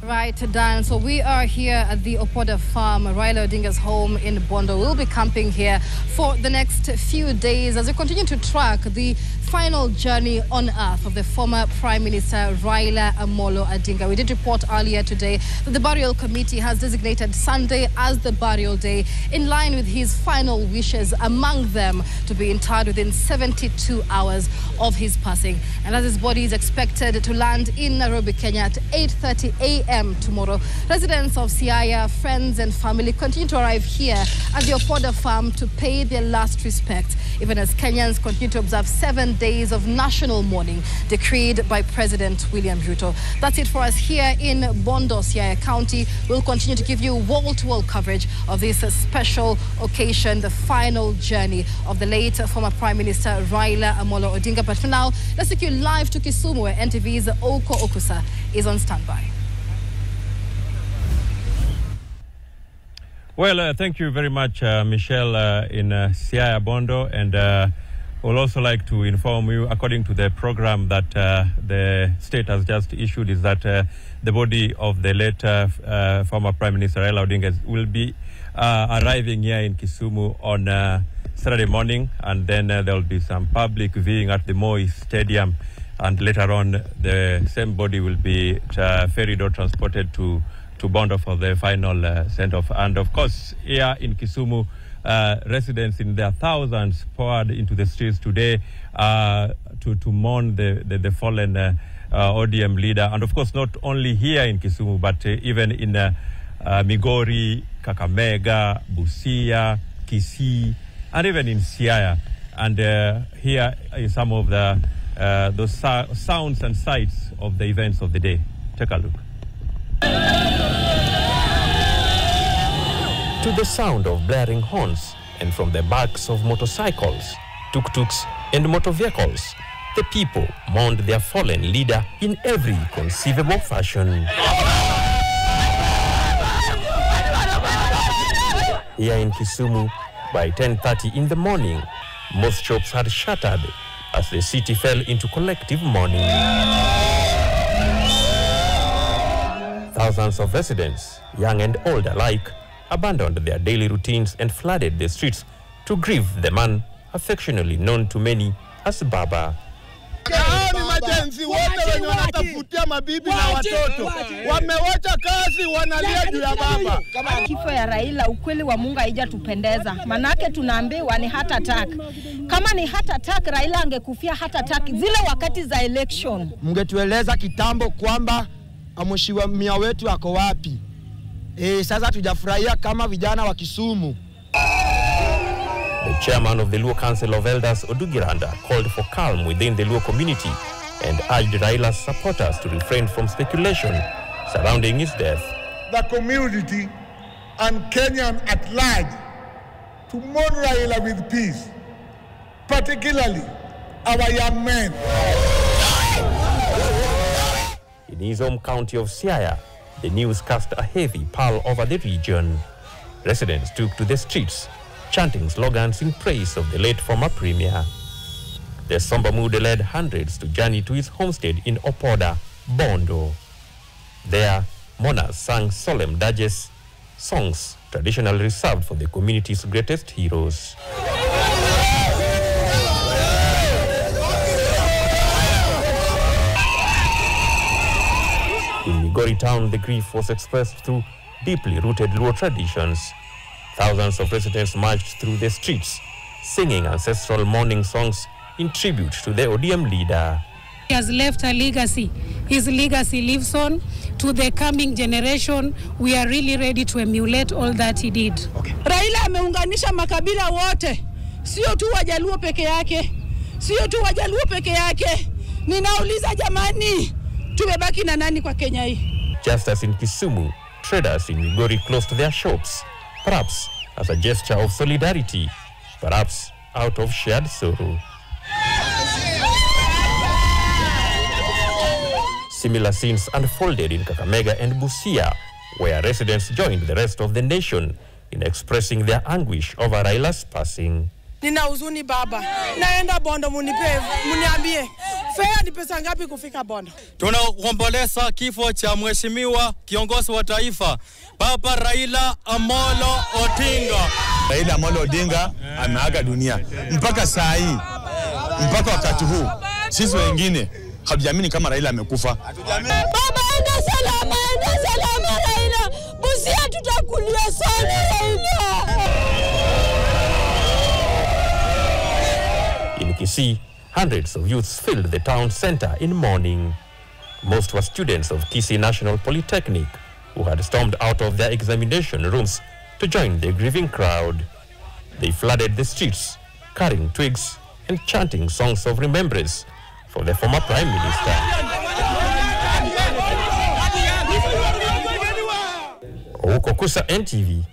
Right, Dan. So we are here at the Opoda farm, Raila Odinga's home in Bondo. We'll be camping here for the next few days as we continue to track the final journey on earth of the former Prime Minister Raila Odinga. We did report earlier today that the burial committee has designated Sunday as the burial day in line with his final wishes, among them to be interred within 72 hours of his passing. And as his body is expected to land in Nairobi, Kenya at 8:30 a.m. tomorrow, residents of Siaya, friends and family continue to arrive here at the Opoda farm to pay their last respect, even as Kenyans continue to observe 7 days of national mourning decreed by President William Ruto. That's it for us here in Bondo, Siaya County. We'll continue to give you wall-to-wall coverage of this special occasion, the final journey of the late former Prime Minister Raila Odinga. But for now, let's take you live to Kisumu, where NTV's Oko Okusa is on standby. Well, thank you very much, Michelle, in Siaya Bondo, and we'll also like to inform you, according to the program that the state has just issued, is that the body of the late former Prime Minister Raila Odinga will be arriving here in Kisumu on Saturday morning, and then there will be some public viewing at the Moi Stadium, and later on the same body will be ferried or transported to Bondo for the final send-off. And of course, here in Kisumu, residents in their thousands poured into the streets today to mourn the fallen ODM leader. And of course, not only here in Kisumu, but even in Migori, Kakamega, Busia, Kisii, and even in Siaya. And here is some of those sounds and sights of the events of the day. Take a look. To the sound of blaring horns and from the backs of motorcycles, tuk-tuks and motor vehicles, the people mourned their fallen leader in every conceivable fashion. Here in Kisumu, by 10:30 in the morning, most shops had shuttered as the city fell into collective mourning. Thousands of residents, young and old alike, abandoned their daily routines and flooded the streets to grieve the man affectionately known to many as Baba. Kifo ya Raila, ukweli wa Mungu haijatupendeza. Manake tunaambiwa ni heart attack. Kama ni heart attack, Raila angekufia heart attack zile wakati za election. Mngetueleza kitambo kwamba mheshimiwa wetu ako wapi? Sasa tujafurahia kama vijana wa Kisumu. The chairman of the Luo Council of Elders, Odugiranda, called for calm within the Luo community and urged Raila's supporters to refrain from speculation surrounding his death. The community and Kenyan at large to mourn Raila with peace, particularly our young men. In his home county of Siaya, the news cast a heavy pall over the region. Residents took to the streets, chanting slogans in praise of the late former premier. The somber mood led hundreds to journey to his homestead in Opoda, Bondo. There, mourners sang solemn dirges, songs traditionally reserved for the community's greatest heroes. In Migori town, the grief was expressed through deeply rooted Luo traditions. Thousands of residents marched through the streets, singing ancestral mourning songs in tribute to the ODM leader. He has left a legacy. His legacy lives on to the coming generation. We are really ready to emulate all that he did. Okay. Raila ameunganisha makabila wote. Sio tu Wajaluo peke yake. Sio tu Wajaluo peke yake. Ninauliza jamani, tumebaki na nani kwa Kenya hii? Just as in Kisumu, traders in Migori closed their shops, perhaps as a gesture of solidarity, perhaps out of shared sorrow. Similar scenes unfolded in Kakamega and Busia, where residents joined the rest of the nation in expressing their anguish over Raila's passing. Nina huzuni baba. Naenda Bondo muniambie Fare ni pesa ngapi kufika Bondo? Tunaomboleza kifo cha mheshimiwa kiongozi wa taifa Baba Raila Amolo Odinga. Raila Amolo Odinga ameaga dunia. Mpaka saa hii, mpaka wakati huu, sisi wengine hatujaamini kama Raila amekufa. Baba enda salama Raila. Busia tutakulia sana Raila. In Kisii, hundreds of youths filled the town center in mourning. Most were students of Kisii National Polytechnic who had stormed out of their examination rooms to join the grieving crowd. They flooded the streets, carrying twigs and chanting songs of remembrance for the former Prime Minister. Okukusa NTV.